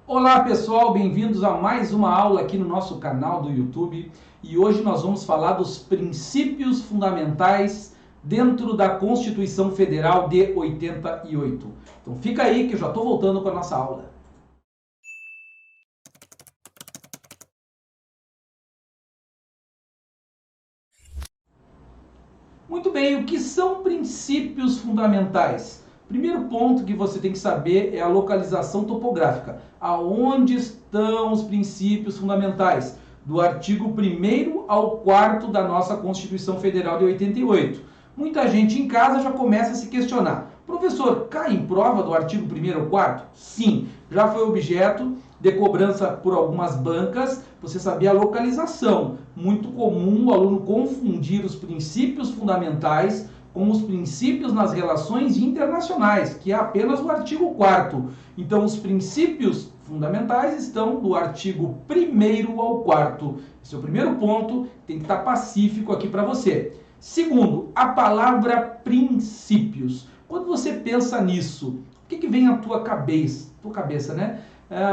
Olá pessoal, bem-vindos a mais uma aula aqui no nosso canal do YouTube e hoje nós vamos falar dos princípios fundamentais dentro da Constituição Federal de 88. Então fica aí que eu já estou voltando com a nossa aula. Muito bem, o que são princípios fundamentais? Primeiro ponto que você tem que saber é a localização topográfica. Aonde estão os princípios fundamentais? Do artigo 1º ao 4º da nossa Constituição Federal de 88. Muita gente em casa já começa a se questionar. Professor, cai em prova do artigo 1º ao 4º? Sim, já foi objeto de cobrança por algumas bancas, você saber a localização. Muito comum o aluno confundir os princípios fundamentais com os princípios nas relações internacionais, que é apenas o artigo 4º. Então, os princípios fundamentais estão do artigo 1º ao 4º. Esse é o primeiro ponto, tem que estar pacífico aqui para você. Segundo, a palavra princípios. Quando você pensa nisso, o que vem à tua cabeça, né?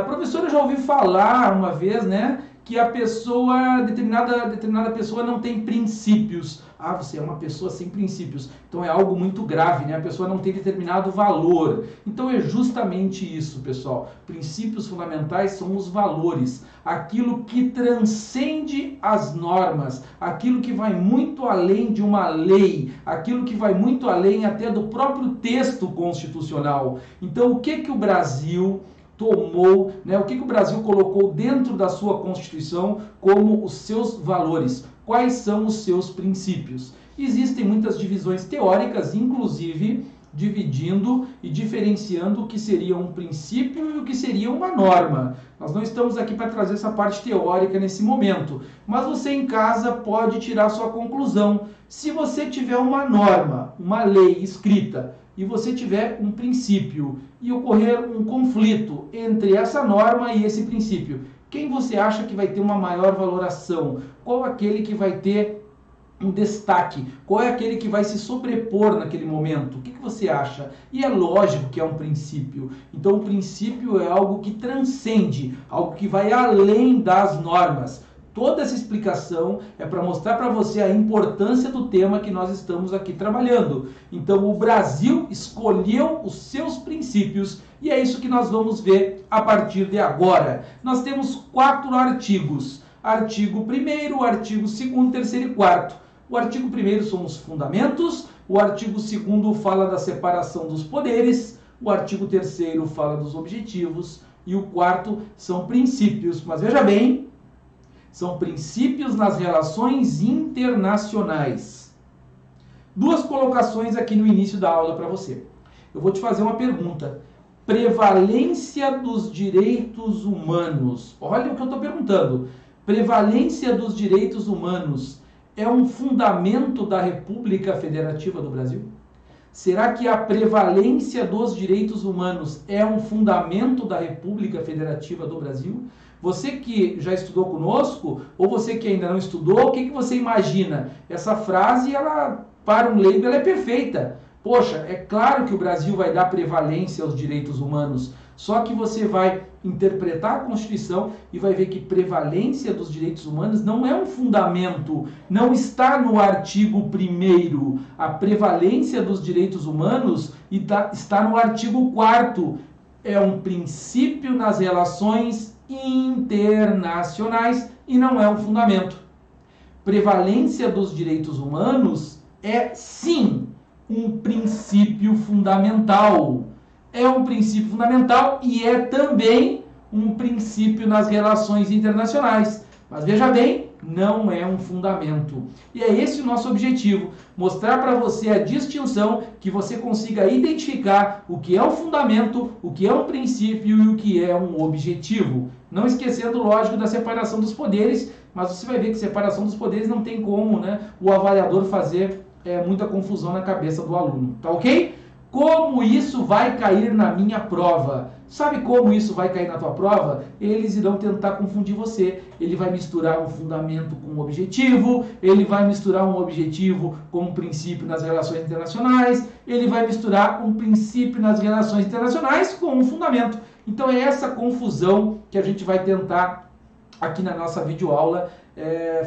Professor, eu já ouvi falar uma vez, né, que a pessoa, determinada pessoa não tem princípios. Ah, você é uma pessoa sem princípios. Então é algo muito grave, né? A pessoa não tem determinado valor. Então é justamente isso, pessoal. Princípios fundamentais são os valores. Aquilo que transcende as normas, aquilo que vai muito além de uma lei, aquilo que vai muito além até do próprio texto constitucional. Então o que o Brasil tomou, né? O que o Brasil colocou dentro da sua Constituição como os seus valores? Quais são os seus princípios? Existem muitas divisões teóricas, inclusive dividindo e diferenciando o que seria um princípio e o que seria uma norma. Nós não estamos aqui para trazer essa parte teórica nesse momento, mas você em casa pode tirar sua conclusão. Se você tiver uma norma, uma lei escrita, e você tiver um princípio e ocorrer um conflito entre essa norma e esse princípio, quem você acha que vai ter uma maior valoração? Qual aquele que vai ter um destaque? Qual é aquele que vai se sobrepor naquele momento? O que você acha? E é lógico que é um princípio. Então, o princípio é algo que transcende, algo que vai além das normas. Toda essa explicação é para mostrar para você a importância do tema que nós estamos aqui trabalhando. Então, o Brasil escolheu os seus princípios e é isso que nós vamos ver a partir de agora. Nós temos 4 artigos. Artigo 1º, artigo 2º, 3º e 4º. O artigo 1º são os fundamentos, o artigo 2º fala da separação dos poderes, o artigo 3º fala dos objetivos e o 4º são princípios. Mas veja bem, são princípios nas relações internacionais. 2 colocações aqui no início da aula para você. Eu vou te fazer uma pergunta. Prevalência dos direitos humanos. Olha o que eu estou perguntando. Prevalência dos direitos humanos é um fundamento da República Federativa do Brasil? Será que a prevalência dos direitos humanos é um fundamento da República Federativa do Brasil? Você que já estudou conosco, ou você que ainda não estudou, o que você imagina? Essa frase, ela, para um leigo, ela é perfeita. Poxa, é claro que o Brasil vai dar prevalência aos direitos humanos, só que você vai interpretar a Constituição e vai ver que prevalência dos direitos humanos não é um fundamento, não está no artigo 1º. A prevalência dos direitos humanos está no artigo 4º. É um princípio nas relações internacionais e não é um fundamento. Prevalência dos direitos humanos é, sim, um princípio fundamental. É um princípio fundamental e é também um princípio nas relações internacionais. Mas veja bem, não é um fundamento. E é esse o nosso objetivo, mostrar para você a distinção, que você consiga identificar o que é um fundamento, o que é um princípio e o que é um objetivo. Não esquecendo, lógico, da separação dos poderes, mas você vai ver que separação dos poderes não tem como, né, o avaliador fazer muita confusão na cabeça do aluno, tá ok? Como isso vai cair na minha prova? Sabe como isso vai cair na tua prova? Eles irão tentar confundir você. Ele vai misturar um fundamento com um objetivo, ele vai misturar um objetivo com um princípio nas relações internacionais, ele vai misturar um princípio nas relações internacionais com um fundamento. Então é essa confusão que a gente vai tentar aqui na nossa videoaula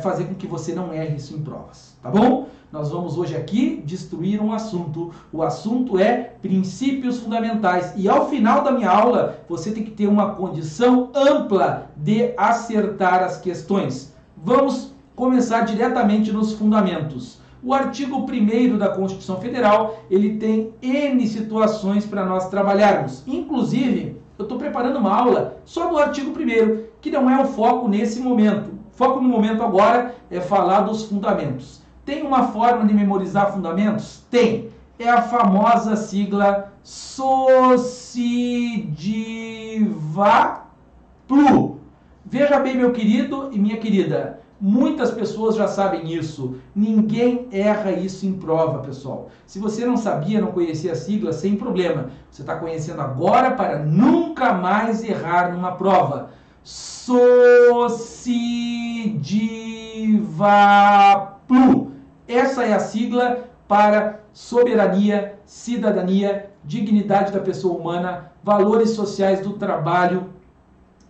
fazer com que você não erre isso em provas, tá bom? Nós vamos hoje aqui destruir um assunto. O assunto é princípios fundamentais. E ao final da minha aula, você tem que ter uma condição ampla de acertar as questões. Vamos começar diretamente nos fundamentos. O artigo 1º da Constituição Federal, ele tem N situações para nós trabalharmos. Inclusive, eu estou preparando uma aula só do artigo 1º, que não é o foco nesse momento. O foco no momento agora é falar dos fundamentos. Tem uma forma de memorizar fundamentos? Tem. É a famosa sigla SOCIDIVAPLU. Veja bem, meu querido e minha querida, muitas pessoas já sabem isso. Ninguém erra isso em prova, pessoal. Se você não sabia, não conhecia a sigla, sem problema. Você está conhecendo agora para nunca mais errar numa prova. SOCIDIVAPLU. Essa é a sigla para soberania, cidadania, dignidade da pessoa humana, valores sociais do trabalho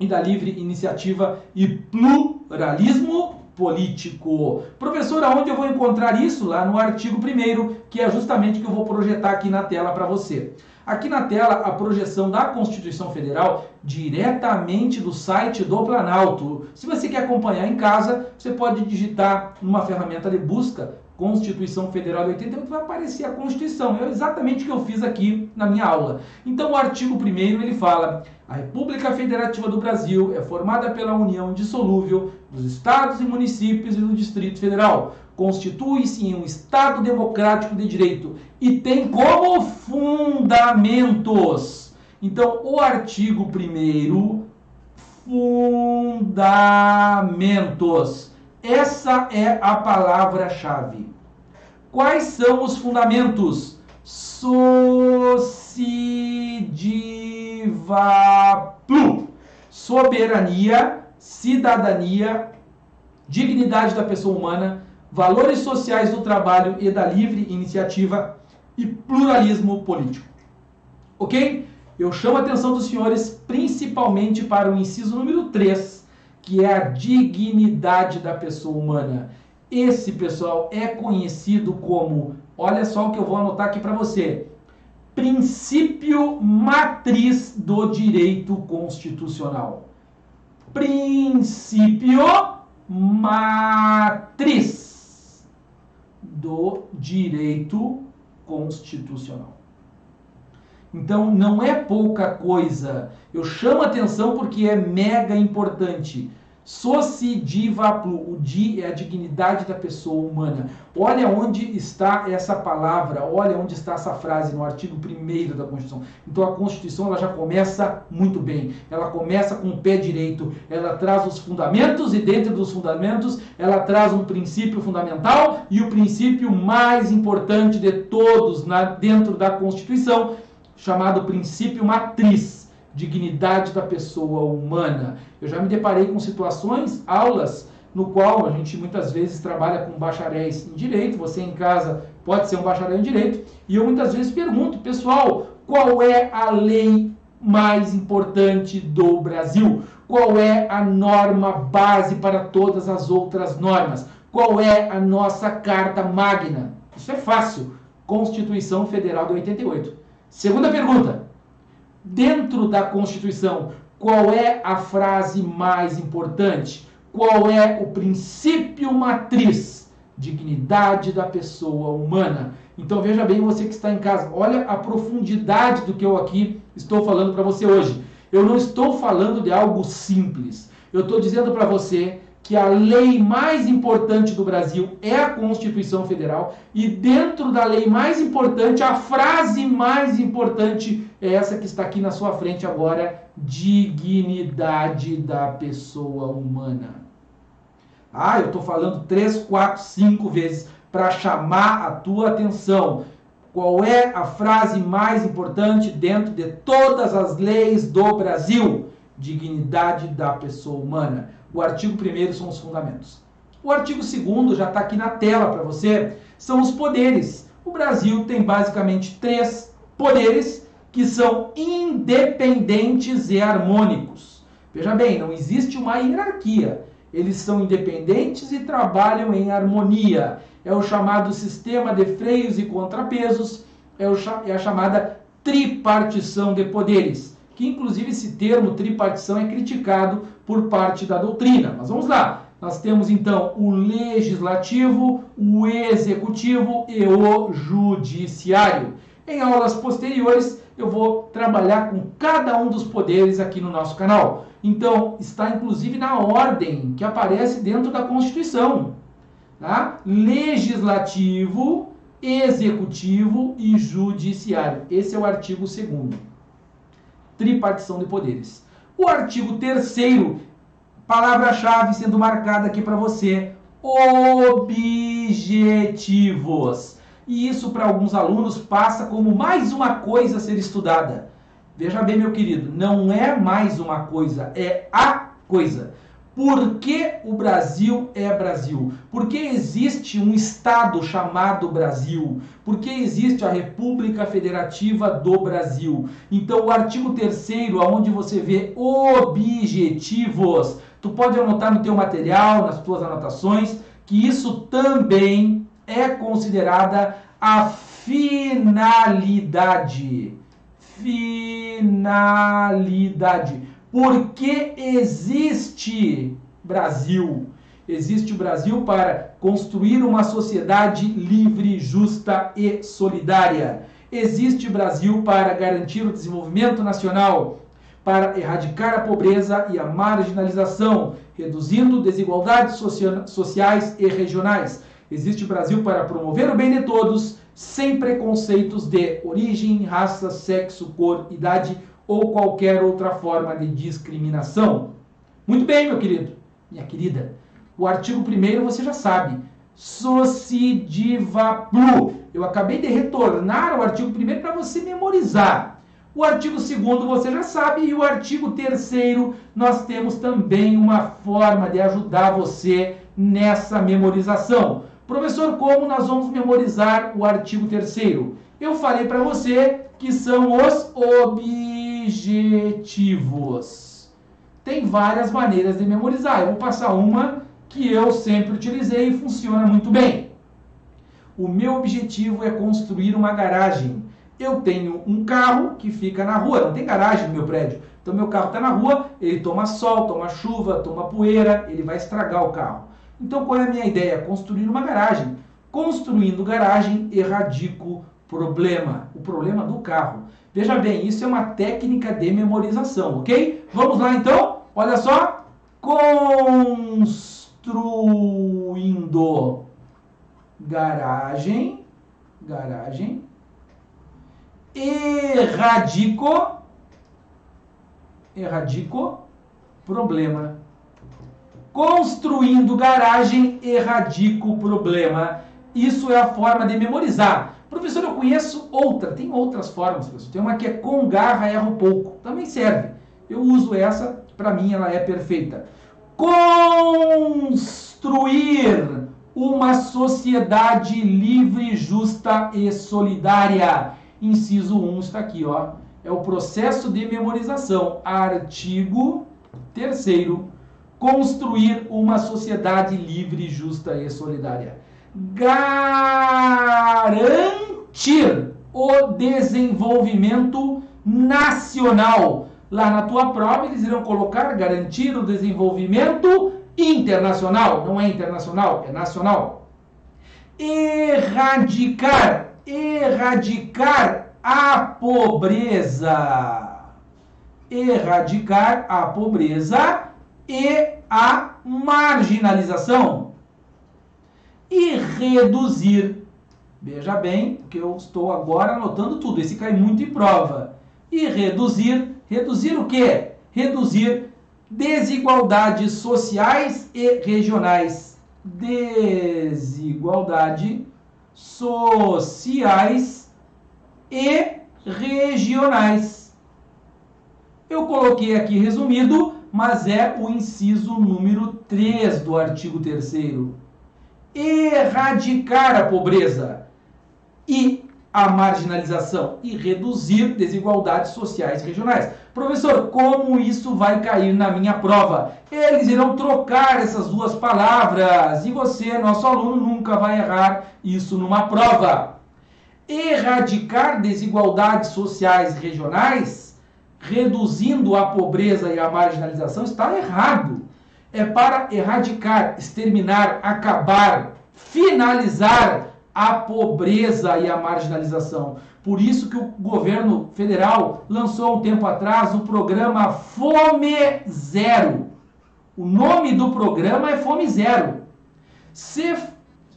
e da livre iniciativa e pluralismo político. Professor, aonde eu vou encontrar isso? Lá no artigo 1º, que é justamente o que eu vou projetar aqui na tela para você. Aqui na tela, a projeção da Constituição Federal diretamente do site do Planalto. Se você quer acompanhar em casa, você pode digitar numa ferramenta de busca Constituição Federal de 88, vai aparecer a Constituição. É exatamente o que eu fiz aqui na minha aula. Então, o artigo 1º, ele fala: a República Federativa do Brasil é formada pela união indissolúvel dos estados e municípios e do Distrito Federal. Constitui-se em um Estado democrático de direito e tem como fundamentos. Então, o artigo 1º, fundamentos. Essa é a palavra-chave. Quais são os fundamentos? SOCIDIVAPLU. Soberania, cidadania, dignidade da pessoa humana, valores sociais do trabalho e da livre iniciativa e pluralismo político. Ok? Eu chamo a atenção dos senhores principalmente para o inciso número 3, que é a dignidade da pessoa humana. Esse, pessoal, é conhecido como, olha só o que eu vou anotar aqui para você, princípio matriz do direito constitucional. Princípio matriz do direito constitucional. Então, não é pouca coisa. Eu chamo a atenção porque é mega importante. SOCIDIVAPLU. O di é a dignidade da pessoa humana. Olha onde está essa palavra, olha onde está essa frase no artigo 1º da Constituição. Então, a Constituição ela já começa muito bem. Ela começa com o pé direito. Ela traz os fundamentos e dentro dos fundamentos ela traz um princípio fundamental e o princípio mais importante de todos dentro da Constituição, chamado princípio matriz, dignidade da pessoa humana. Eu já me deparei com situações, aulas, no qual a gente muitas vezes trabalha com bacharéis em direito, você em casa pode ser um bacharel em direito, e eu muitas vezes pergunto, pessoal, qual é a lei mais importante do Brasil? Qual é a norma base para todas as outras normas? Qual é a nossa Carta Magna? Isso é fácil. Constituição Federal de 88. Segunda pergunta. Dentro da Constituição, qual é a frase mais importante? Qual é o princípio matriz? Dignidade da pessoa humana. Então veja bem, você que está em casa, olha a profundidade do que eu aqui estou falando para você hoje. Eu não estou falando de algo simples. Eu estou dizendo para você que a lei mais importante do Brasil é a Constituição Federal e dentro da lei mais importante, a frase mais importante é essa que está aqui na sua frente agora: dignidade da pessoa humana. Ah, eu estou falando 3, 4, 5 vezes para chamar a tua atenção. Qual é a frase mais importante dentro de todas as leis do Brasil? Dignidade da pessoa humana. O artigo 1º são os fundamentos. O artigo 2º já está aqui na tela para você, são os poderes. O Brasil tem basicamente 3 poderes que são independentes e harmônicos. Veja bem, não existe uma hierarquia. Eles são independentes e trabalham em harmonia. É o chamado sistema de freios e contrapesos, é a chamada tripartição de poderes, que inclusive esse termo tripartição é criticado por parte da doutrina. Mas vamos lá. Nós temos então o legislativo, o executivo e o judiciário. Em aulas posteriores eu vou trabalhar com cada um dos poderes aqui no nosso canal. Então está inclusive na ordem que aparece dentro da Constituição. Tá? Legislativo, executivo e judiciário. Esse é o artigo 2º. Tripartição de poderes. O artigo 3º, palavra-chave sendo marcada aqui para você, objetivos. E isso para alguns alunos passa como mais uma coisa a ser estudada. Veja bem, meu querido, não é mais uma coisa, é a coisa. Por que o Brasil é Brasil? Por que existe um Estado chamado Brasil? Por que existe a República Federativa do Brasil? Então, o artigo 3º, onde você vê objetivos, tu pode anotar no teu material, nas tuas anotações, que isso também é considerada a finalidade. Finalidade. Por que existe Brasil? Existe o Brasil para construir uma sociedade livre, justa e solidária. Existe o Brasil para garantir o desenvolvimento nacional, para erradicar a pobreza e a marginalização, reduzindo desigualdades sociais e regionais. Existe o Brasil para promover o bem de todos, sem preconceitos de origem, raça, sexo, cor, idade ou qualquer outra forma de discriminação. Muito bem, meu querido, minha querida. O artigo 1º você já sabe. Sociediva plu. Eu acabei de retornar ao artigo 1º para você memorizar. O artigo 2º você já sabe. E o artigo 3º nós temos também uma forma de ajudar você nessa memorização. Professor, como nós vamos memorizar o artigo 3º? Eu falei para você que são os objetivos. Tem várias maneiras de memorizar. Eu vou passar uma que eu sempre utilizei e funciona muito bem. O meu objetivo é construir uma garagem. Eu tenho um carro que fica na rua, não tem garagem no meu prédio. Então meu carro está na rua, ele toma sol, toma chuva, toma poeira, ele vai estragar o carro. Então qual é a minha ideia? Construir uma garagem. Construindo garagem, erradico problema. O problema do carro. Veja bem, isso é uma técnica de memorização, ok? Vamos lá então? Olha só. Construindo garagem. Erradico problema. Construindo garagem, erradico problema. Isso é a forma de memorizar. Professor, eu conheço outra. Tem outras formas, professor. Tem uma que é com garra, erro pouco. Também serve. Eu uso essa, para mim ela é perfeita. Construir uma sociedade livre, justa e solidária. Inciso 1 está aqui, ó. É o processo de memorização. Artigo 3º. Construir uma sociedade livre, justa e solidária. Garantir o desenvolvimento nacional. Lá na tua prova eles irão colocar garantir o desenvolvimento internacional. Não é internacional, é nacional. Erradicar a pobreza. Erradicar a pobreza e a marginalização. E reduzir. Veja bem, que eu estou agora anotando tudo. Esse cai muito em prova. E reduzir. Reduzir o quê? Reduzir desigualdades sociais e regionais. Desigualdade sociais e regionais. Eu coloquei aqui resumido, mas é o inciso número 3 do artigo 3º. Erradicar a pobreza. E a marginalização e reduzir desigualdades sociais regionais. Professor, como isso vai cair na minha prova? Eles irão trocar essas duas palavras e você, nosso aluno, nunca vai errar isso numa prova. Erradicar desigualdades sociais regionais, reduzindo a pobreza e a marginalização, está errado. É para erradicar, exterminar, acabar, finalizar a pobreza e a marginalização. Por isso que o governo federal lançou há um tempo atrás o programa Fome Zero. O nome do programa é Fome Zero.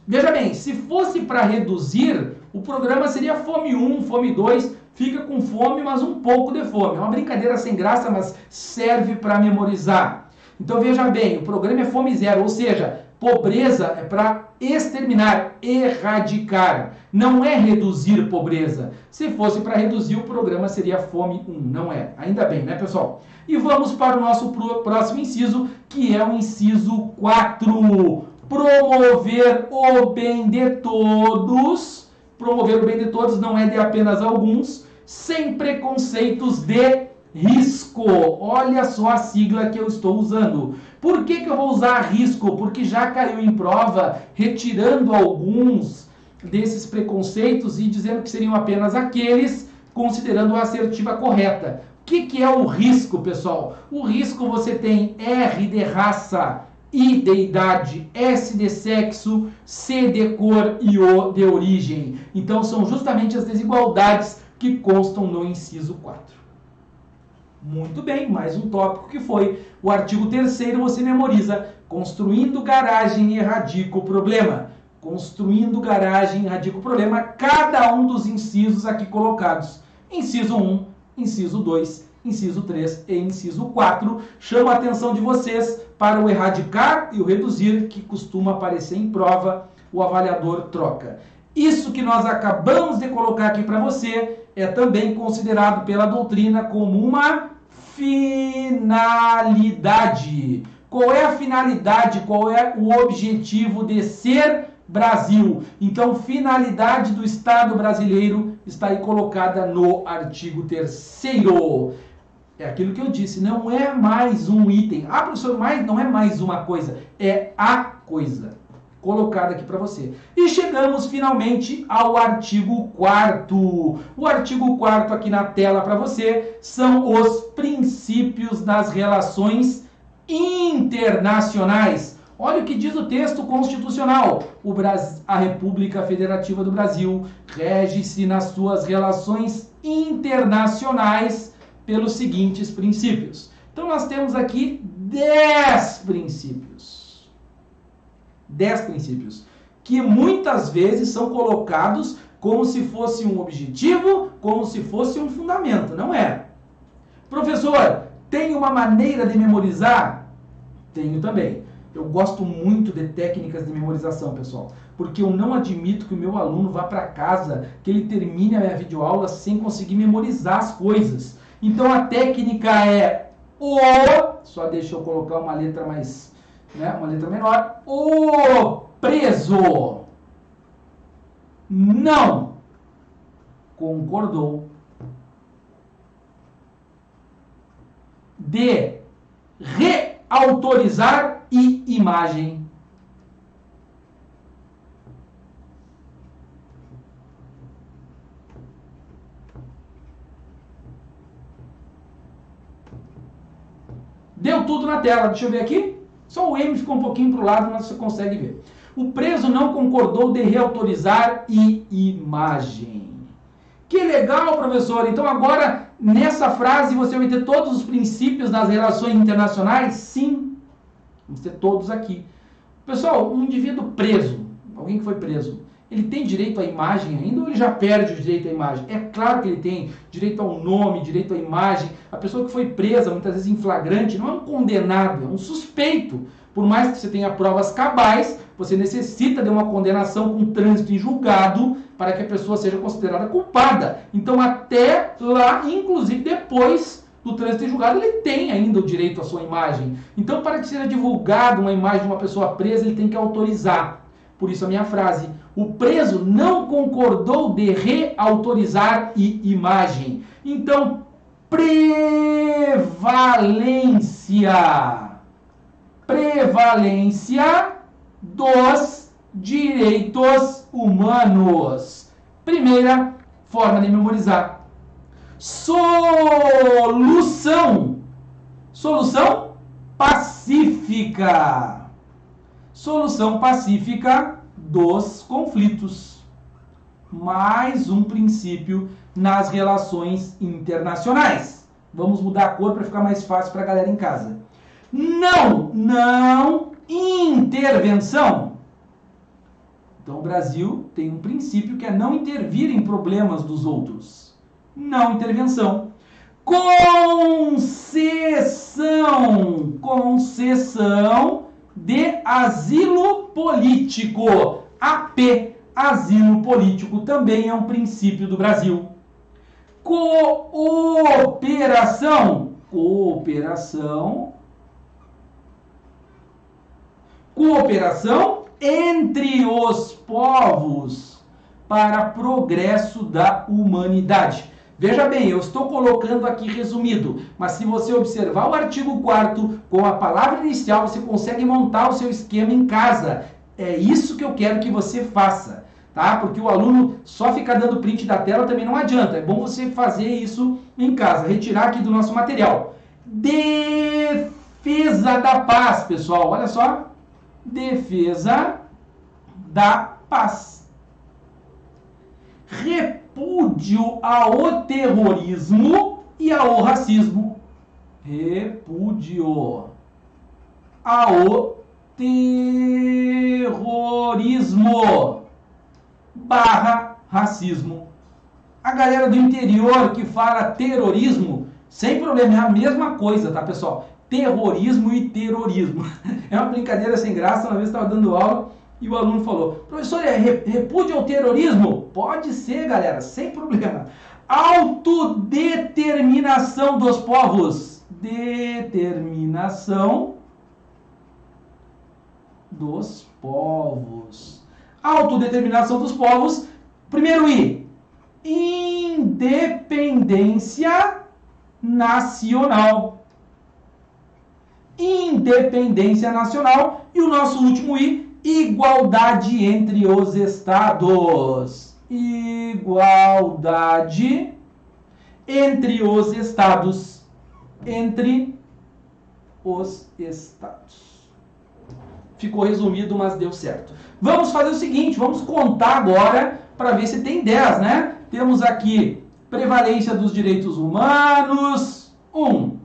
Veja bem, se fosse para reduzir, o programa seria Fome 1, Fome 2, fica com fome, mas um pouco de fome. É uma brincadeira sem graça, mas serve para memorizar. Então veja bem, o programa é Fome Zero, ou seja, pobreza é para exterminar, erradicar, não é reduzir pobreza. Se fosse para reduzir, o programa seria Fome 1, não é. Ainda bem, né, pessoal? E vamos para o nosso próximo inciso, que é o inciso 4. Promover o bem de todos. Promover o bem de todos não é de apenas alguns, sem preconceitos de risco. Olha só a sigla que eu estou usando. Por que eu vou usar risco? Porque já caiu em prova, retirando alguns desses preconceitos e dizendo que seriam apenas aqueles, considerando a assertiva correta. O que é o risco, pessoal? O risco você tem R de raça, I de idade, S de sexo, C de cor e O de origem. Então são justamente as desigualdades que constam no inciso 4. Muito bem, mais um tópico que foi o artigo 3º, você memoriza. Construindo garagem erradica o problema. Construindo garagem erradica o problema, cada um dos incisos aqui colocados. Inciso 1, inciso 2, inciso 3 e inciso 4. Chamo a atenção de vocês para o erradicar e o reduzir, que costuma aparecer em prova, o avaliador troca. Isso que nós acabamos de colocar aqui para você é também considerado pela doutrina como uma finalidade. Qual é a finalidade? Qual é o objetivo de ser Brasil? Então, finalidade do Estado brasileiro está aí colocada no artigo 3º. É aquilo que eu disse, não é mais um item. Ah, professor, mas não é mais uma coisa, é a coisa colocada aqui para você. E chegamos finalmente ao artigo 4º. O artigo 4º aqui na tela para você são os princípios das relações internacionais. Olha o que diz o texto constitucional. A República Federativa do Brasil rege-se nas suas relações internacionais pelos seguintes princípios. Então nós temos aqui 10 princípios. 10 princípios, que muitas vezes são colocados como se fosse um objetivo, como se fosse um fundamento. Não é. Professor, tem uma maneira de memorizar? Tenho também. Eu gosto muito de técnicas de memorização, pessoal, porque eu não admito que o meu aluno vá para casa, que ele termine a minha videoaula sem conseguir memorizar as coisas. Então a técnica é só deixa eu colocar uma letra mais, uma letra menor. O preso não concordou de reautorizar imagem. Deu tudo na tela, deixa eu ver aqui. Só o M ficou um pouquinho para o lado, mas você consegue ver. O preso não concordou de reautorizar imagem. Que legal, professor! Então agora, nessa frase, você vai ter todos os princípios das relações internacionais? Sim, vamos ter todos aqui. Pessoal, um indivíduo preso, alguém que foi preso, ele tem direito à imagem ainda ou ele já perde o direito à imagem? É claro que ele tem direito ao nome, direito à imagem. A pessoa que foi presa, muitas vezes em flagrante, não é um condenado, é um suspeito. Por mais que você tenha provas cabais, você necessita de uma condenação com trânsito em julgado para que a pessoa seja considerada culpada. Então, até lá, inclusive depois do trânsito em julgado, ele tem ainda o direito à sua imagem. Então, para que seja divulgada uma imagem de uma pessoa presa, ele tem que autorizar. Por isso a minha frase: o preso não concordou de reautorizar imagem. Então, prevalência dos direitos humanos. Primeira forma de memorizar. Solução pacífica. Solução pacífica dos conflitos. Mais um princípio nas relações internacionais. Vamos mudar a cor para ficar mais fácil para a galera em casa. Não intervenção. Então o Brasil tem um princípio que é não intervir em problemas dos outros. Não intervenção. Concessão de asilo político. AP, asilo político, também é um princípio do Brasil. Cooperação entre os povos para progresso da humanidade. Veja bem, eu estou colocando aqui resumido, mas se você observar o artigo 4º com a palavra inicial, você consegue montar o seu esquema em casa. É isso que eu quero que você faça, tá? Porque o aluno só ficar dando print da tela também não adianta. É bom você fazer isso em casa, retirar aqui do nosso material. Defesa da paz, pessoal, olha só. Defesa da paz. Repúdio ao terrorismo e ao racismo. Repúdio ao terrorismo barra racismo. A galera do interior que fala terrorismo, sem problema, é a mesma coisa, tá, pessoal? Terrorismo e terrorismo. É uma brincadeira sem graça. Uma vez eu estava dando aula e o aluno falou: professor, é repúdio ao terrorismo? Pode ser, galera, sem problema. Autodeterminação dos povos. Determinação dos povos. Autodeterminação dos povos. Primeiro I. Independência nacional. Independência nacional. E o nosso último I, igualdade entre os estados. Igualdade entre os estados. Entre os estados. Ficou resumido, mas deu certo. Vamos fazer o seguinte, vamos contar agora para ver se tem 10, né? Temos aqui prevalência dos direitos humanos. 1.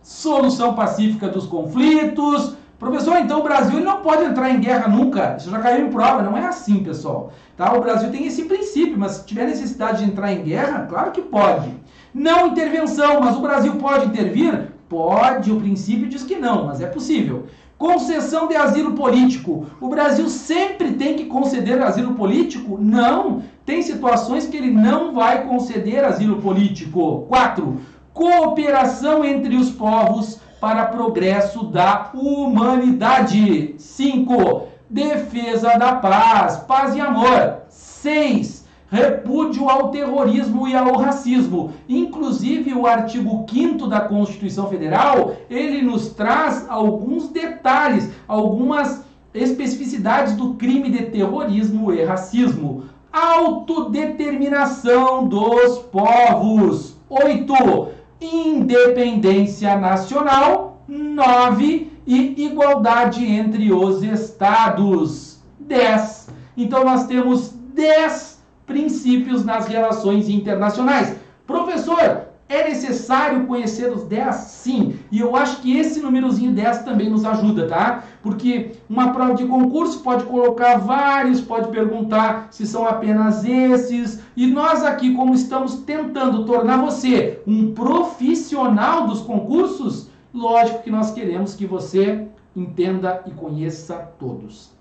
Solução pacífica dos conflitos. Professor, então o Brasil ele não pode entrar em guerra nunca. Isso já caiu em prova. Não é assim, pessoal. Tá? O Brasil tem esse princípio, mas se tiver necessidade de entrar em guerra, claro que pode. Não intervenção, mas o Brasil pode intervir? Pode, o princípio diz que não, mas é possível. Concessão de asilo político. O Brasil sempre tem que conceder asilo político? Não. Tem situações que ele não vai conceder asilo político. 4. Cooperação entre os povos para progresso da humanidade. 5. Defesa da paz, paz e amor. 6. Repúdio ao terrorismo e ao racismo. Inclusive, o artigo 5º da Constituição Federal, ele nos traz alguns detalhes, algumas especificidades do crime de terrorismo e racismo. Autodeterminação dos povos. 8. Independência nacional. 9. E igualdade entre os estados. 10. Então, nós temos 10 princípios nas relações internacionais. Professor, é necessário conhecer os 10? Sim. E eu acho que esse númerozinho 10 também nos ajuda, tá? Porque uma prova de concurso pode colocar vários, pode perguntar se são apenas esses. E nós aqui, como estamos tentando tornar você um profissional dos concursos, lógico que nós queremos que você entenda e conheça todos.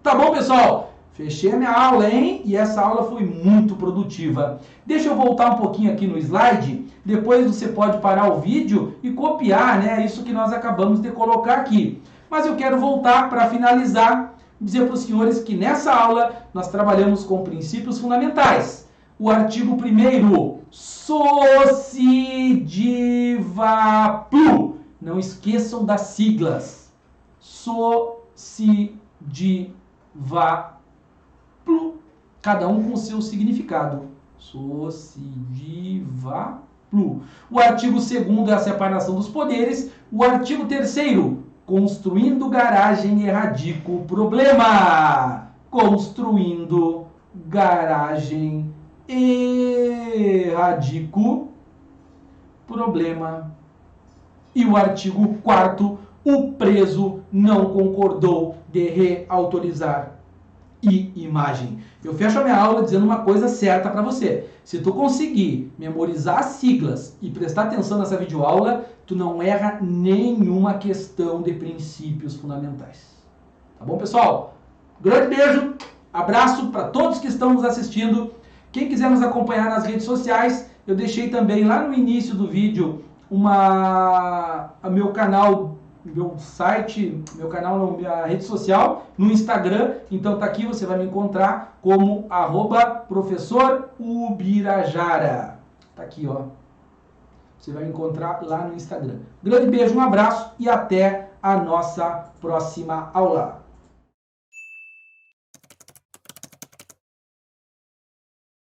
Tá bom, pessoal? Fechei a minha aula, hein? E essa aula foi muito produtiva. Deixa eu voltar um pouquinho aqui no slide. Depois você pode parar o vídeo e copiar, né? Isso que nós acabamos de colocar aqui. Mas eu quero voltar para finalizar Dizer para os senhores que nessa aula nós trabalhamos com princípios fundamentais. O artigo 1º, Socidivaplu. Não esqueçam das siglas. Socidivaplu. Cada um com o seu significado. Socidivaplu. O artigo 2º é a separação dos poderes. O artigo 3º, construindo garagem erradica o problema. Construindo garagem erradica o problema. E o artigo 4º, o preso não concordou de reautorizar imagem. Eu fecho a minha aula dizendo uma coisa certa para você. Se tu conseguir memorizar as siglas e prestar atenção nessa videoaula, tu não erra nenhuma questão de princípios fundamentais. Tá bom, pessoal? Grande beijo, abraço para todos que estão nos assistindo. Quem quiser nos acompanhar nas redes sociais, eu deixei também lá no início do vídeo meu canal, meu site, minha rede social, no Instagram. Então tá aqui, você vai me encontrar como @professor Ubirajara. Tá aqui, ó. Você vai me encontrar lá no Instagram. Grande beijo, um abraço e até a nossa próxima aula.